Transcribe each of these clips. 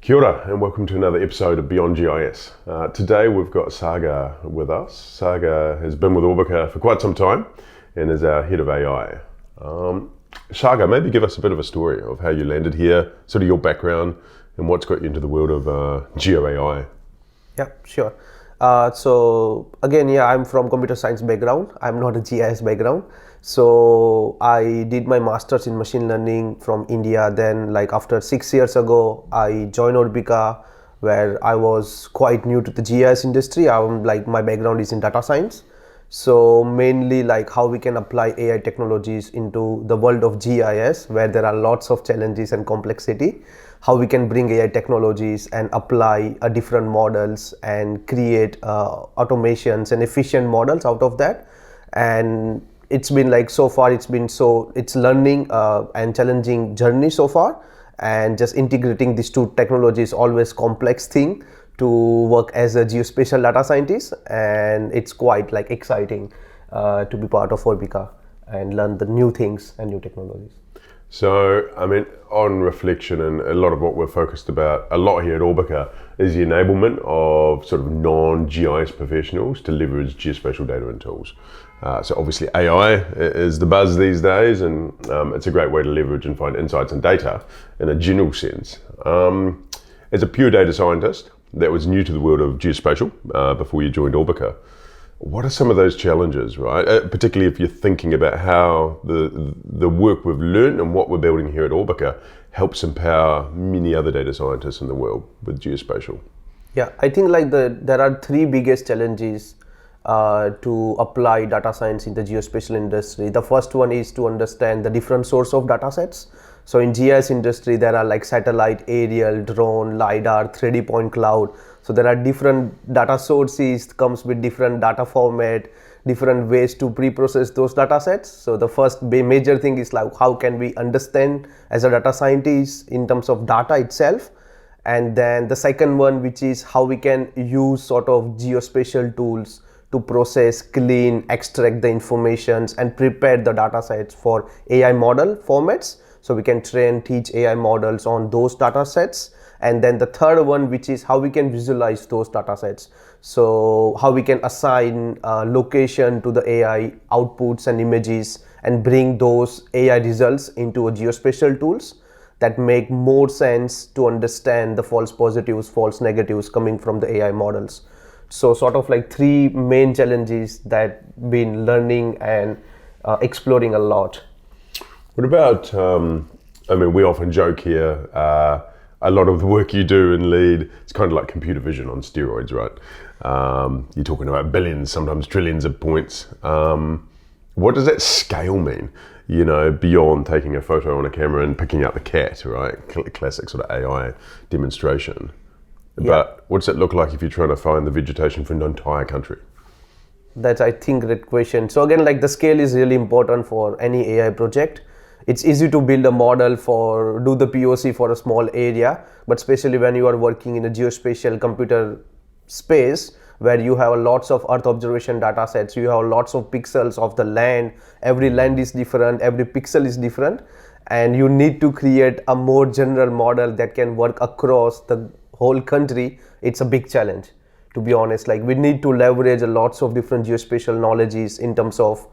Kia ora and welcome to another episode of Beyond GIS. Today we've got Sagar with us. Sagar has been with Orbica for quite some time and is our head of AI. Sagar, maybe give us a bit of a story of how you landed here, sort of your background and what's got you into the world of Geo-AI. Yeah, sure. So again, I'm from computer science background. I'm not a GIS background. So I did my master's in machine learning from India. Then after 6 years ago, I joined Orbica, where I was quite new to the GIS industry. My background is in data science. So mainly how we can apply AI technologies into the world of GIS, where there are lots of challenges and complexity. How we can bring AI technologies and apply different models and create automations and efficient models out of that. And it's been so far, it's learning and challenging journey so far. And just integrating these two technologies always complex thing to work as a geospatial data scientist, and it's quite exciting to be part of Orbica and learn the new things and new technologies. So, on reflection, and a lot of what we're focused about a lot here at Orbica is the enablement of sort of non-GIS professionals to leverage geospatial data and tools. So obviously AI is the buzz these days, and it's a great way to leverage and find insights and data in a general sense. As a pure data scientist that was new to the world of geospatial before you joined Orbica, what are some of those challenges, right? Particularly if you're thinking about how the work we've learned and what we're building here at Orbica helps empower many other data scientists in the world with geospatial. Yeah, I think there are three biggest challenges to apply data science in the geospatial industry. The first one is to understand the different source of data sets. So in GIS industry, there are satellite, aerial, drone, LiDAR, 3D point cloud. So there are different data sources, comes with different data format, different ways to pre-process those data sets. So the first major thing is how can we understand as a data scientist in terms of data itself. And then the second one, which is how we can use sort of geospatial tools to process, clean, extract the informations and prepare the data sets for AI model formats. So we can train, teach AI models on those data sets. And then the third one, which is how we can visualize those data sets. So how we can assign location to the AI outputs and images and bring those AI results into a geospatial tools that make more sense to understand the false positives, false negatives coming from the AI models. So sort of three main challenges that been learning and exploring a lot. What about, we often joke here, a lot of the work you do and lead, it's kind of like computer vision on steroids, right? You're talking about billions, sometimes trillions of points. What does that scale mean? Beyond taking a photo on a camera and picking out the cat, right? Classic sort of AI demonstration. Yeah. But what does it look like if you're trying to find the vegetation for an entire country? That's, I think, a great question. So again, the scale is really important for any AI project. It's easy to build a model do the POC for a small area, but especially when you are working in a geospatial computer space where you have lots of Earth observation data sets, you have lots of pixels of the land, every land is different, every pixel is different, and you need to create a more general model that can work across the whole country. It's a big challenge, to be honest. We need to leverage lots of different geospatial knowledges in terms of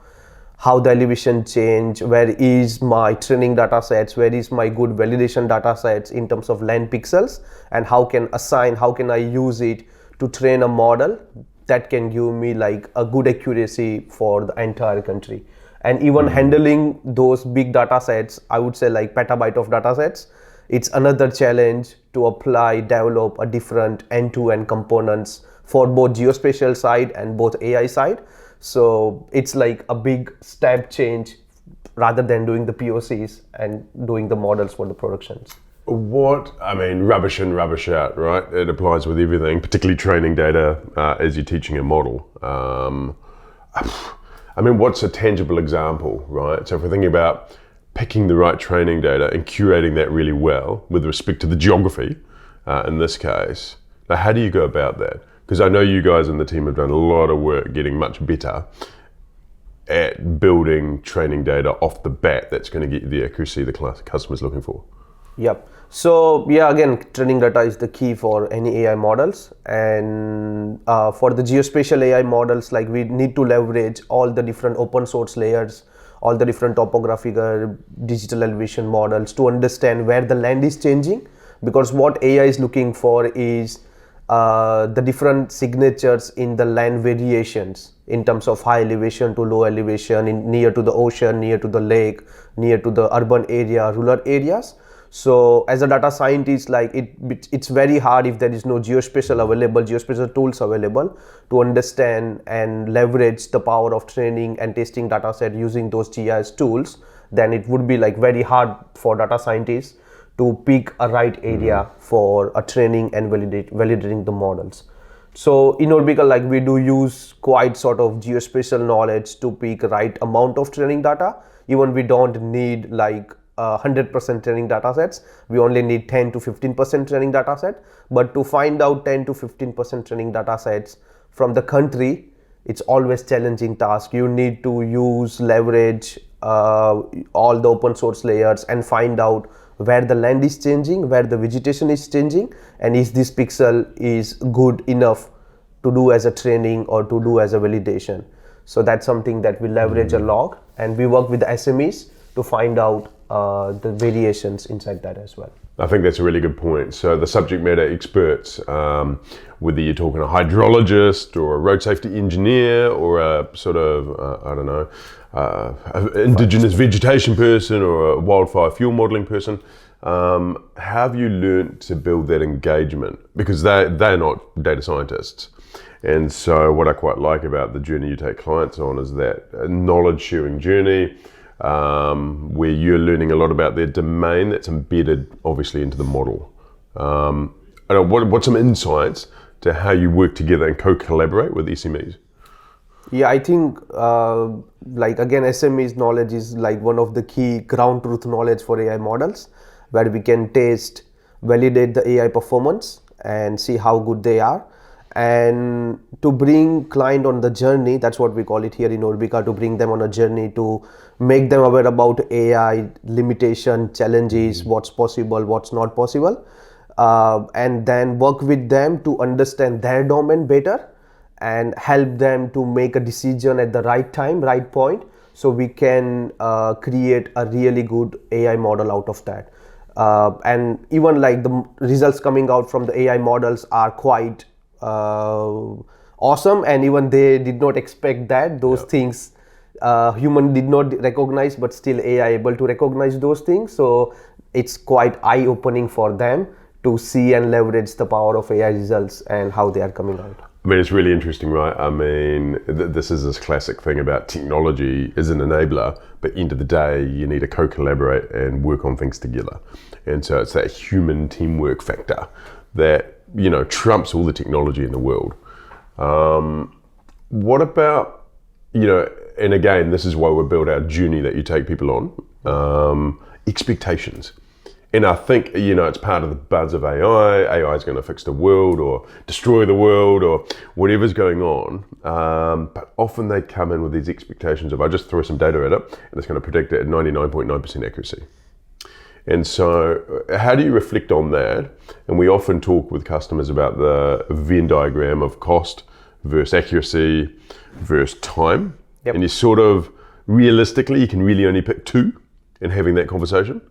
how the elevation change, where is my training data sets, where is my good validation data sets in terms of land pixels, and how can I use it to train a model that can give me a good accuracy for the entire country. And even handling those big data sets, I would say petabyte of data sets, it's another challenge to develop a different end-to-end components for both geospatial side and both AI side. So it's a big step change rather than doing the POCs and doing the models for the productions. Rubbish in, rubbish out, right? It applies with everything, particularly training data as you're teaching a model. What's a tangible example, right? So if we're thinking about picking the right training data and curating that really well with respect to the geography, in this case, now how do you go about that? Because I know you guys in the team have done a lot of work getting much better at building training data off the bat that's going to get you the accuracy the customer's looking for. Yep. So yeah, again, training data is the key for any AI models, and for the geospatial AI models, like we need to leverage all the different open source layers, all the different topographical digital elevation models to understand where the land is changing, because what AI is looking for is the different signatures in the land variations in terms of high elevation to low elevation, in near to the ocean, near to the lake, near to the urban area, rural areas. So as a data scientist, like it's very hard if there is no geospatial available, geospatial tools available to understand and leverage the power of training and testing data set using those GIS tools. Then it would be like very hard for data scientists to pick a right area for a training and validating the models. So in Orbica, like we do use quite sort of geospatial knowledge to pick right amount of training data. Even we don't need like 100% training data sets. We only need 10 to 15% training data set. But to find out 10 to 15% training data sets from the country, it's always challenging task. You need to leverage all the open source layers and find out where the land is changing, where the vegetation is changing, and is this pixel is good enough to do as a training or to do as a validation. So that's something that we leverage a lot, and we work with the SMEs to find out the variations inside that as well. I think that's a really good point. So the subject matter experts, whether you're talking a hydrologist or a road safety engineer or a sort of, I don't know, indigenous vegetation person or a wildfire fuel modelling person, have you learned to build that engagement? Because they're not data scientists. And so what I quite like about the journey you take clients on is that knowledge sharing journey, where you're learning a lot about their domain that's embedded obviously into the model. What's some insights to how you work together and co-collaborate with SMEs? Yeah, I think like again, SMEs knowledge is like one of the key ground truth knowledge for AI models, where we can test, validate the AI performance and see how good they are. And to bring client on the journey, that's what we call it here in Orbica, to bring them on a journey to make them aware about AI limitation, challenges, what's possible, what's not possible, and then work with them to understand their domain better and help them to make a decision at the right time, right point, so we can create a really good AI model out of that. And even like the results coming out from the AI models are quite awesome, and even they did not expect that those things human did not recognize, but still AI able to recognize those things. So it's quite eye-opening for them to see and leverage the power of AI results and how they are coming out. I mean, it's really interesting, right? I mean, this is this classic thing about technology is an enabler, but end of the day, you need to co-collaborate and work on things together. And so it's that human teamwork factor that, you know, trumps all the technology in the world. What about, you know, and again, this is why we build our journey that you take people on, expectations. And I think, you know, it's part of the buzz of AI. AI is going to fix the world or destroy the world or whatever's going on. But often they come in with these expectations of, I just throw some data at it and it's going to predict it at 99.9% accuracy. And so how do you reflect on that? And we often talk with customers about the Venn diagram of cost versus accuracy versus time. Yep. And you sort of, realistically, you can really only pick two in having that conversation.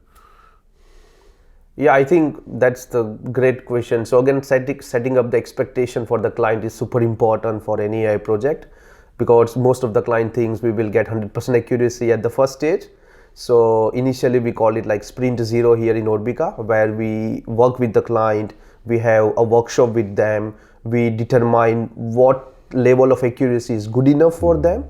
Yeah, I think that's the great question. So again, setting up the expectation for the client is super important for any AI project, because most of the client thinks we will get 100% accuracy at the first stage. So initially we call it like sprint zero here in Orbica, where we work with the client, we have a workshop with them, we determine what level of accuracy is good enough for them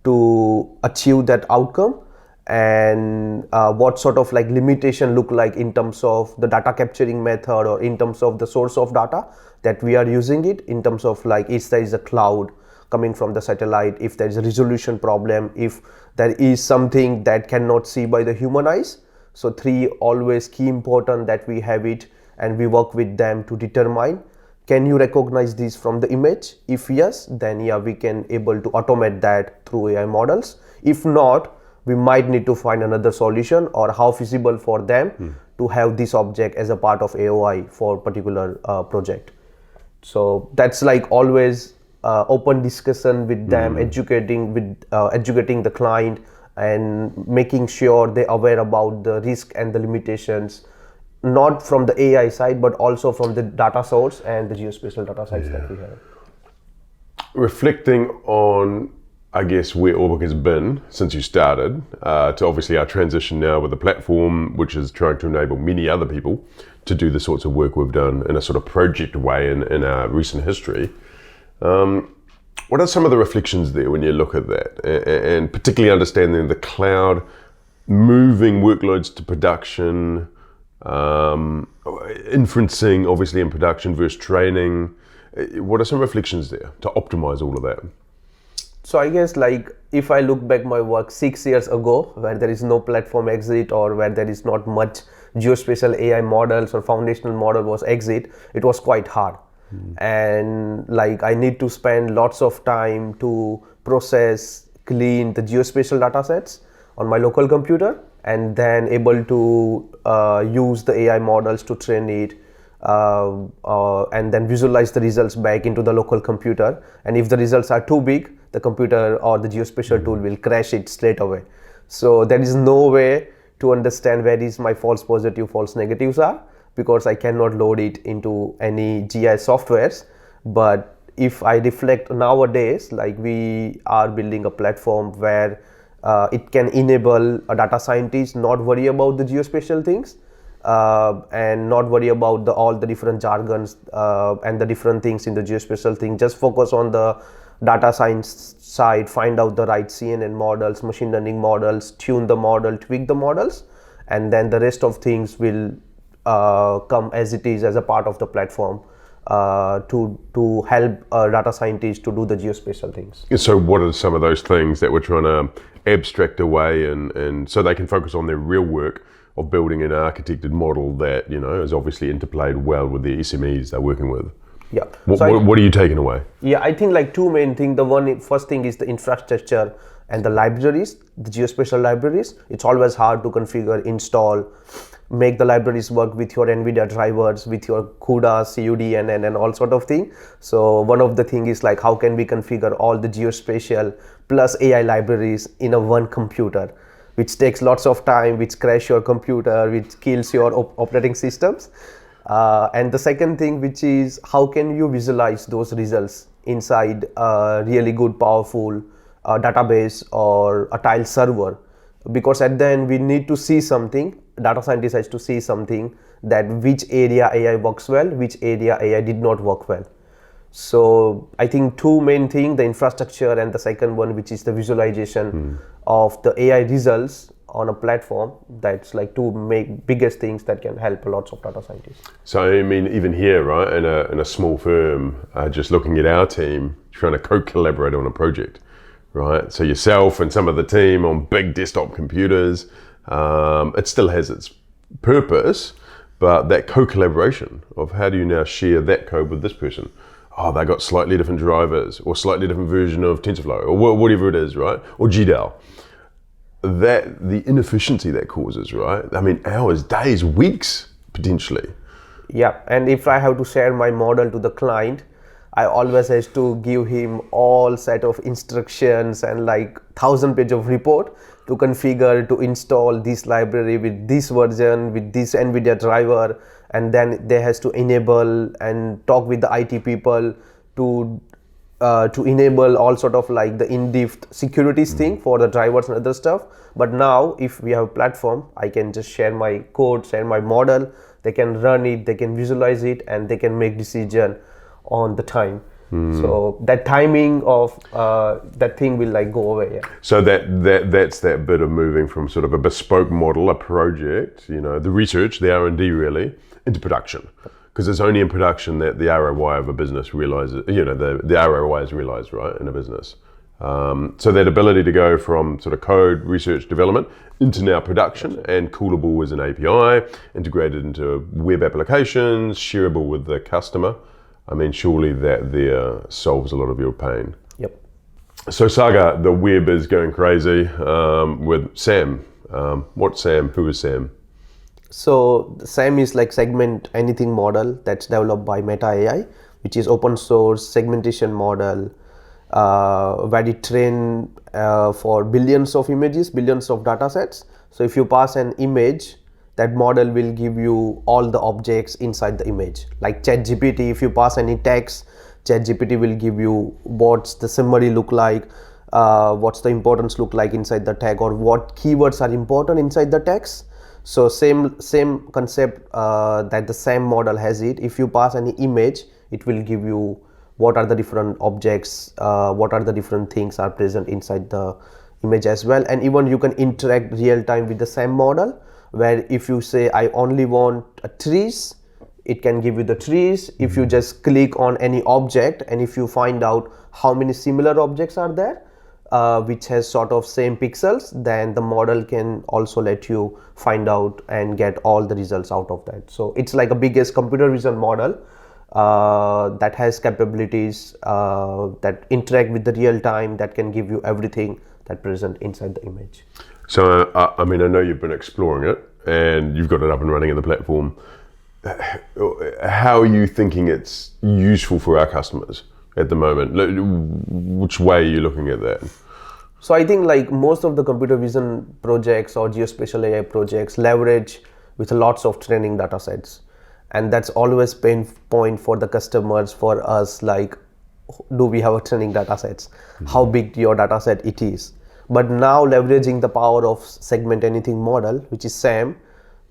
to achieve that outcome, and what sort of like limitation look like in terms of the data capturing method or in terms of the source of data that we are using it, in terms of like if there is a cloud coming from the satellite, if there is a resolution problem, if there is something that cannot see by the human eyes. So three always key important that we have it, and we work with them to determine, can you recognize this from the image? If yes, then yeah, we can able to automate that through AI models. If not, we might need to find another solution, or how feasible for them to have this object as a part of AOI for particular project. So that's like always open discussion with them, educating the client, and making sure they're aware about the risk and the limitations, not from the AI side, but also from the data source and the geospatial data sites that we have. Reflecting on, I guess, where Orbica has been since you started, to obviously our transition now with the platform, which is trying to enable many other people to do the sorts of work we've done in a sort of project way in our recent history. What are some of the reflections there when you look at that, and particularly understanding the cloud, moving workloads to production, inferencing obviously in production versus training? What are some reflections there to optimize all of that? So I guess, like, if I look back my work 6 years ago, where there is no platform exit, or where there is not much geospatial AI models or foundational model was exit, it was quite hard. And like, I need to spend lots of time to process, clean the geospatial data sets on my local computer, and then able to use the AI models to train it, and then visualize the results back into the local computer. And if the results are too big, the computer or the geospatial tool will crash it straight away. So there is no way to understand where is my false positive, false negatives are, because I cannot load it into any GIS softwares. But if I reflect nowadays, like, we are building a platform where it can enable a data scientist not worry about the geospatial things, and not worry about all the different jargons and the different things in the geospatial thing. Just focus on the data science side, find out the right CNN models, machine learning models, tune the model, tweak the models, and then the rest of things will come as it is as a part of the platform to help data scientists to do the geospatial things. So what are some of those things that we're trying to abstract away, and so they can focus on their real work of building an architected model that, you know, is obviously interplayed well with the SMEs they're working with? Yeah. What are you taking away? Yeah, I think like two main things. First thing is the infrastructure and the libraries, the geospatial libraries. It's always hard to configure, install, make the libraries work with your NVIDIA drivers, with your CUDA, CUD, and all sort of thing. So one of the thing is, like, how can we configure all the geospatial plus AI libraries in a one computer, which takes lots of time, which crash your computer, which kills your operating systems. And the second thing, which is, how can you visualize those results inside a really good, powerful database or a tile server? Because at the end we need to see something, data scientist has to see something, that which area AI works well, which area AI did not work well. So I think two main things, the infrastructure, and the second one, which is the visualization of the AI results on a platform. That's like two biggest things that can help lots of data scientists. So I mean, even here, right, in a small firm, just looking at our team trying to co-collaborate on a project, right? So yourself and some of the team on big desktop computers, it still has its purpose, but that co-collaboration of how do you now share that code with this person? Oh, they got slightly different drivers, or slightly different version of TensorFlow, or whatever it is, right? Or GDAL. That the inefficiency that causes, right? I mean, hours, days, weeks, potentially. Yeah, and if I have to share my model to the client, I always have to give him all set of instructions and like 1,000 page of report to configure, to install this library with this version, with this NVIDIA driver, and then they has to enable and talk with the IT people to enable all sort of like the in-depth securities thing for the drivers and other stuff. But now if we have a platform, I can just share my code, share my model, they can run it, they can visualize it, and they can make decision on the time. So that timing of that thing will like go away. Yeah. So that's that bit of moving from sort of a bespoke model, a project, you know, the research, the R&D really, into production. Because it's only in production that the ROI of a business realizes, you know, the ROI is realized, right, in a business. So that ability to go from sort of code, research, development into now production, and callable as an API, integrated into web applications, shareable with the customer. I mean, surely that there solves a lot of your pain. Yep. So Saga, the web is going crazy with Sam. What's Sam? Who is Sam? So SAM is like segment anything model that's developed by Meta AI, which is open source segmentation model where it train for billions of images, billions of data sets. So if you pass an image, that model will give you all the objects inside the image. Like ChatGPT, if you pass any text, ChatGPT will give you what's the summary look like, what's the importance look like inside the tag, or what keywords are important inside the text. So same concept that the SAM model has it. If you pass any image, it will give you what are the different objects, what are the different things are present inside the image as well. And even you can interact real time with the SAM model, where if you say I only want trees, it can give you the trees. If you just click on any object, and if you find out how many similar objects are there, which has sort of same pixels, then the model can also let you find out and get all the results out of that. So it's like a biggest computer vision model that has capabilities that interact with the real time, that can give you everything that present inside the image. So I mean, I know you've been exploring it and you've got it up and running in the platform. How are you thinking it's useful for our customers at the moment? Which way are you looking at that? So I think like most of the computer vision projects or geospatial AI projects leverage with lots of training data sets, and that's always pain point for the customers, for us, like do we have a training data sets, how big your data set it is. But now leveraging the power of segment anything model, which is SAM,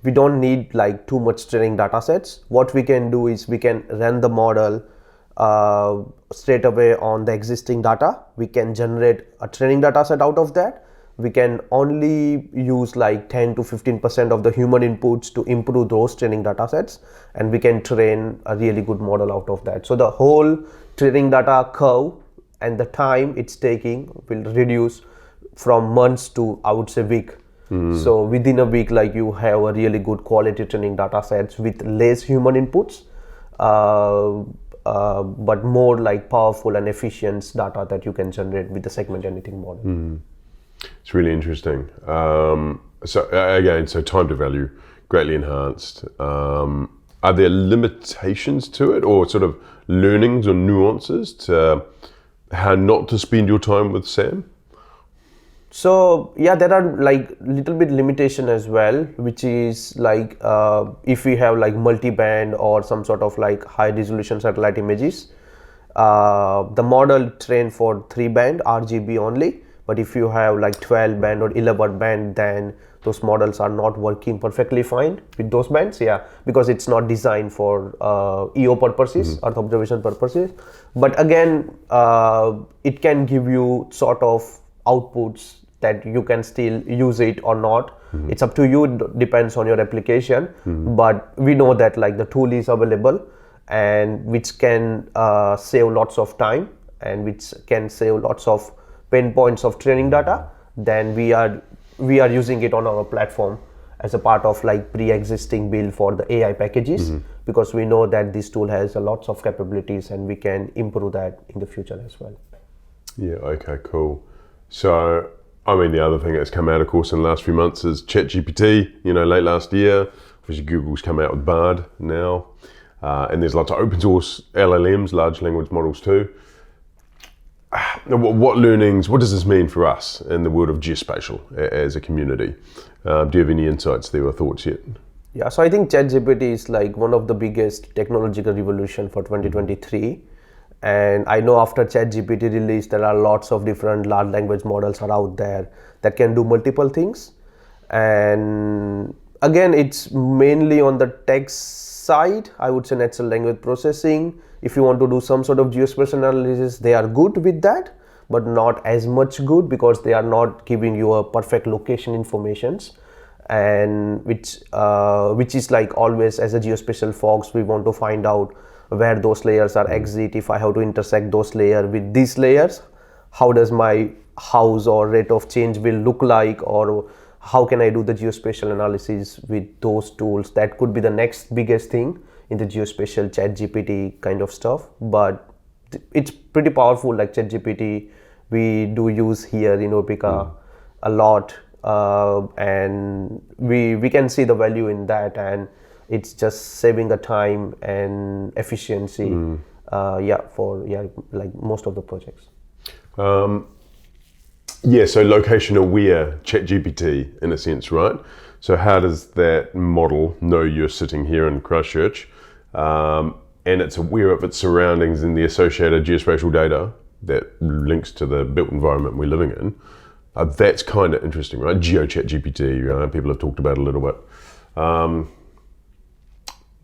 we don't need like too much training data sets. What we can do is we can run the model straight away on the existing data. We can generate a training data set out of that. We can only use like 10 to 15% of the human inputs to improve those training data sets, and we can train a really good model out of that. So the whole training data curve and the time it's taking will reduce from months to, I would say, week. So within a week, like you have a really good quality training data sets with less human inputs, but more like powerful and efficient data that you can generate with the segment anything model. It's really interesting. So again, so time to value, greatly enhanced. Are there limitations to it, or sort of learnings or nuances to how not to spend your time with Sam? So yeah, there are like little bit limitation as well, which is like if we have like multi-band or some sort of like high resolution satellite images, the model trained for 3-band RGB only. But if you have like 12 band or 11 band, then those models are not working perfectly fine with those bands. Yeah, because it's not designed for EO purposes, Earth observation purposes. But again, it can give you sort of outputs that you can still use it or not. It's up to you. It depends on your application. But we know that like the tool is available, and which can save lots of time, and which can save lots of pain points of training data. Then we are using it on our platform as a part of like pre-existing build for the AI packages, because we know that this tool has lots of capabilities and we can improve that in the future as well. Yeah, okay, cool. So, I mean, the other thing that's come out, of course, in the last few months is ChatGPT, late last year. Obviously, Google's come out with Bard now. And there's lots of open source LLMs, large language models too. What learnings, what does this mean for us in the world of geospatial as a community? Do you have any insights there or thoughts yet? Yeah, so I think ChatGPT is like one of the biggest technological revolution for 2023. And I know after ChatGPT release, there are lots of different large language models are out there that can do multiple things. And again, it's mainly on the text side, I would say natural language processing. If you want to do some sort of geospatial analysis, they are good with that, but not as much good, because they are not giving you a perfect location informations, and which is like always as a geospatial folks, we want to find out where those layers are exit. If I have to intersect those layers with these layers, how does my house or rate of change will look like, or how can I do the geospatial analysis with those tools? That could be the next biggest thing in the geospatial ChatGPT kind of stuff. But it's pretty powerful, like ChatGPT we do use here in Orbica a lot, and we can see the value in that, and it's just saving the time and efficiency. For like most of the projects. Yeah, so location aware ChatGPT in a sense, right? So how does that model know you're sitting here in Christchurch, and it's aware of its surroundings and the associated geospatial data that links to the built environment we're living in? That's kind of interesting, right? ChatGPT, people have talked about it a little bit.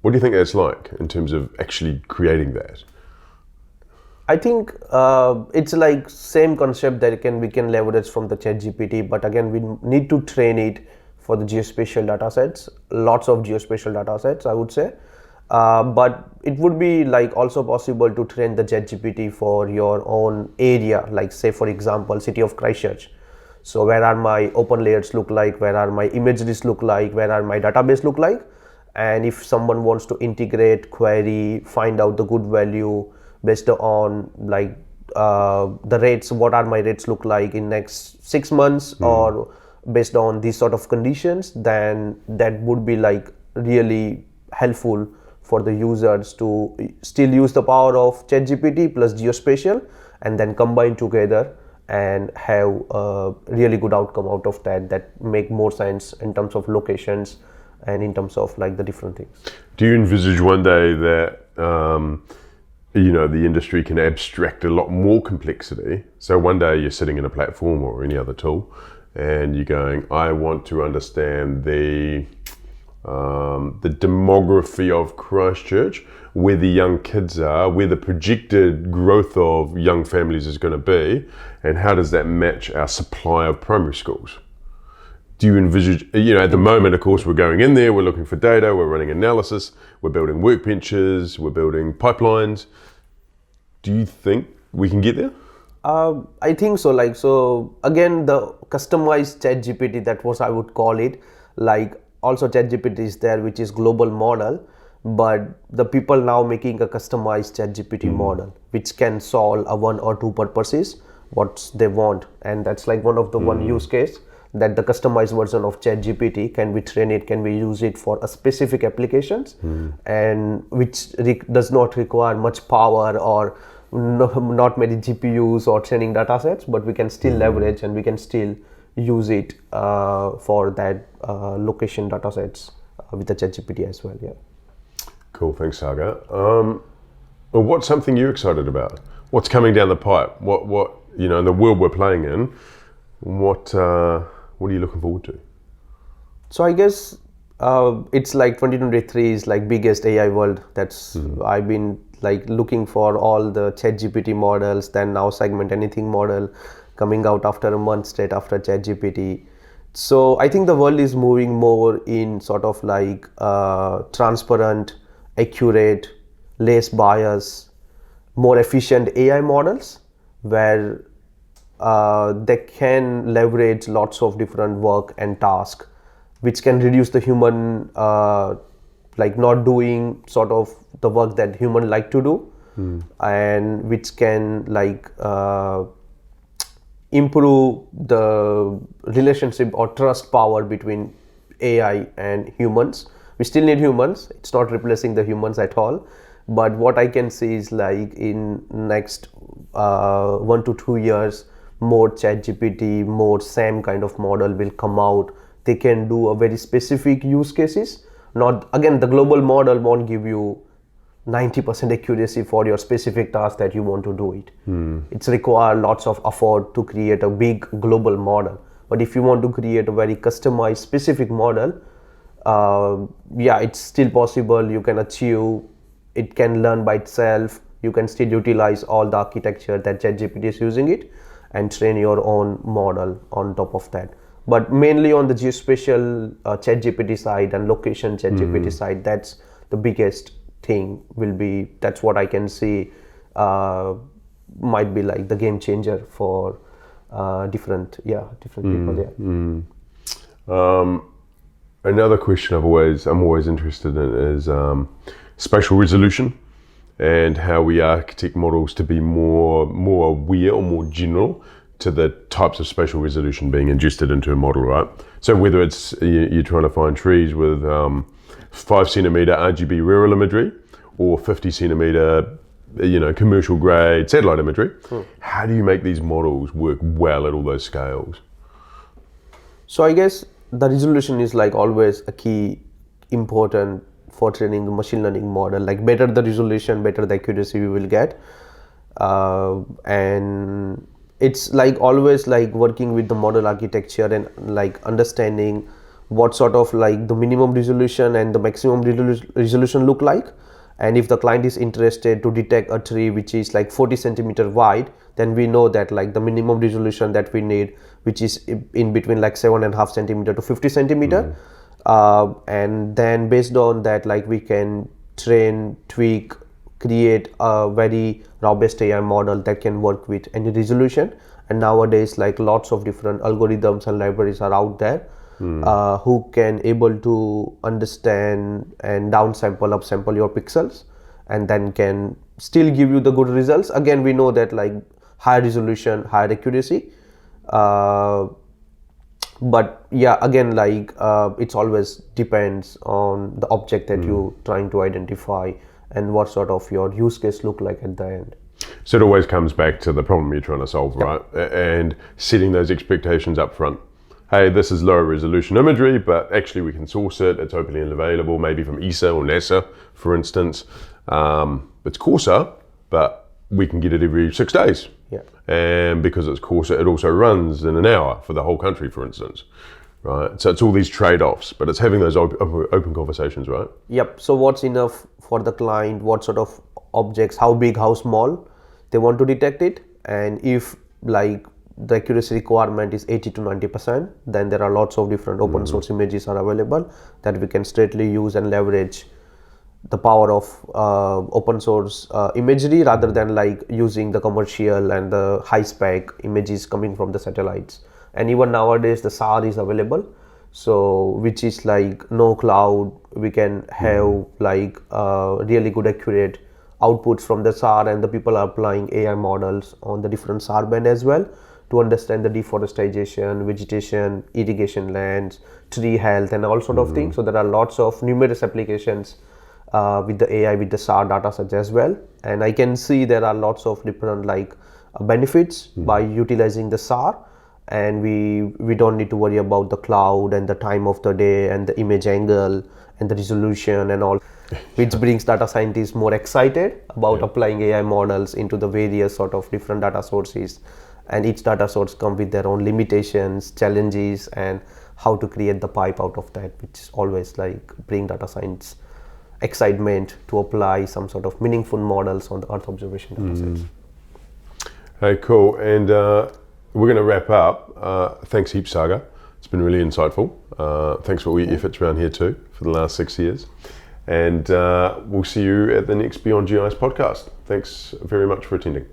What do you think that's like in terms of actually creating that? I think it's like same concept that we can leverage from the ChatGPT, but again we need to train it for the geospatial data sets, lots of geospatial data sets, I would say. But it would be like also possible to train the ChatGPT for your own area, like say for example, city of Christchurch. So where are my open layers look like, where are my imageries look like, where are my database look like, and if someone wants to integrate, query, find out the good value based on like the rates, what are my rates look like in next 6 months, or based on these sort of conditions, then that would be like really helpful for the users to still use the power of ChatGPT plus geospatial and then combine together and have a really good outcome out of that make more sense in terms of locations and in terms of like the different things. Do you envisage one day that the industry can abstract a lot more complexity? So one day you're sitting in a platform or any other tool and you're going, I want to understand the demography of Christchurch, where the young kids are, where the projected growth of young families is going to be, and how does that match our supply of primary schools? Do you envisage, at the moment, of course, we're going in there, we're looking for data, we're running analysis, we're building workbenches, we're building pipelines. Do you think we can get there? I think so. So again, the customized ChatGPT, that was I would call it. Like also ChatGPT is there, which is global model, but the people now making a customized ChatGPT model, which can solve a 1 or 2 purposes, what they want, and that's like one of the one use case that the customized version of ChatGPT can we train it, can we use it for a specific applications, and which does not require much power or not many GPUs or training data sets, but we can still leverage and we can still use it for that location data sets with the ChatGPT as well. Yeah. Cool, thanks, Sagar. What's something you're excited about? What's coming down the pipe? What in the world we're playing in, what are you looking forward to? So I guess it's like 2023 is like biggest AI world. That's I've been like looking for all the ChatGPT models, then now segment anything model coming out after a month straight after ChatGPT. So I think the world is moving more in sort of like transparent, accurate, less bias, more efficient AI models where they can leverage lots of different work and tasks, which can reduce the human like not doing sort of the work that human like to do, and which can like improve the relationship or trust power between AI and humans. We still need humans, it's not replacing the humans at all, but what I can see is like in next 1 to 2 years, more ChatGPT, more SAM kind of model will come out. They can do a very specific use cases. Not again, the global model won't give you 90% accuracy for your specific task that you want to do it. It's require lots of effort to create a big global model. But if you want to create a very customized specific model, it's still possible. You can achieve, it can learn by itself. You can still utilize all the architecture that ChatGPT is using it and train your own model on top of that. But mainly on the geospatial ChatGPT side and location ChatGPT side, that's the biggest thing will be, that's what I can see might be like the game changer for different people. Yeah. Another question I'm always interested in is spatial resolution and how we architect models to be more aware or more general to the types of spatial resolution being ingested into a model, right? So whether it's you're trying to find trees with 5 centimeter RGB rural imagery or 50 centimeter commercial grade satellite imagery, how do you make these models work well at all those scales? So I guess the resolution is like always a key important for training the machine learning model. Like better the resolution, better the accuracy we will get. And it's like always like working with the model architecture and like understanding what sort of like the minimum resolution and the maximum resolution look like. And if the client is interested to detect a tree which is like 40 centimeter wide, then we know that like the minimum resolution that we need, which is in between like 7.5 centimeter to 50 centimeter. And then based on that, like we can train, tweak, create a very robust AI model that can work with any resolution. And nowadays, like lots of different algorithms and libraries are out there who can able to understand and downsample, upsample your pixels, and then can still give you the good results. Again, we know that like higher resolution, higher accuracy. But yeah, again, like it's always depends on the object that you're trying to identify and what sort of your use case look like at the end. So it always comes back to the problem you're trying to solve, right? And setting those expectations up front. Hey, this is lower resolution imagery, but actually we can source it. It's openly available, maybe from ESA or NASA, for instance. It's coarser, but we can get it every 6 days. Yeah. And because it's coarser, it also runs in an hour for the whole country, for instance. Right. So it's all these trade-offs, but it's having those open conversations, right? Yep. So what's enough for the client? What sort of objects? How big? How small? They want to detect it. And if like the accuracy requirement is 80 to 90%, then there are lots of different open source images are available that we can straightly use and leverage the power of open source imagery rather than like using the commercial and the high spec images coming from the satellites. And even nowadays the SAR is available, so which is like no cloud. We can have like really good accurate outputs from the SAR, and the people are applying AI models on the different SAR band as well to understand the deforestation, vegetation, irrigation lands, tree health, and all sort of things. So there are lots of numerous applications with the AI, with the SAR data sets as well. And I can see there are lots of different like benefits by utilizing the SAR, and we don't need to worry about the cloud and the time of the day and the image angle and the resolution and all, which brings data scientists more excited about applying AI models into the various sort of different data sources. And each data source come with their own limitations, challenges, and how to create the pipe out of that, which is always like bring data science excitement to apply some sort of meaningful models on the Earth observation data sets. Hey, cool. And we're going to wrap up. Thanks heaps, Sagar. It's been really insightful. Thanks for all your efforts around here too for the last 6 years. And we'll see you at the next Beyond GIS podcast. Thanks very much for attending.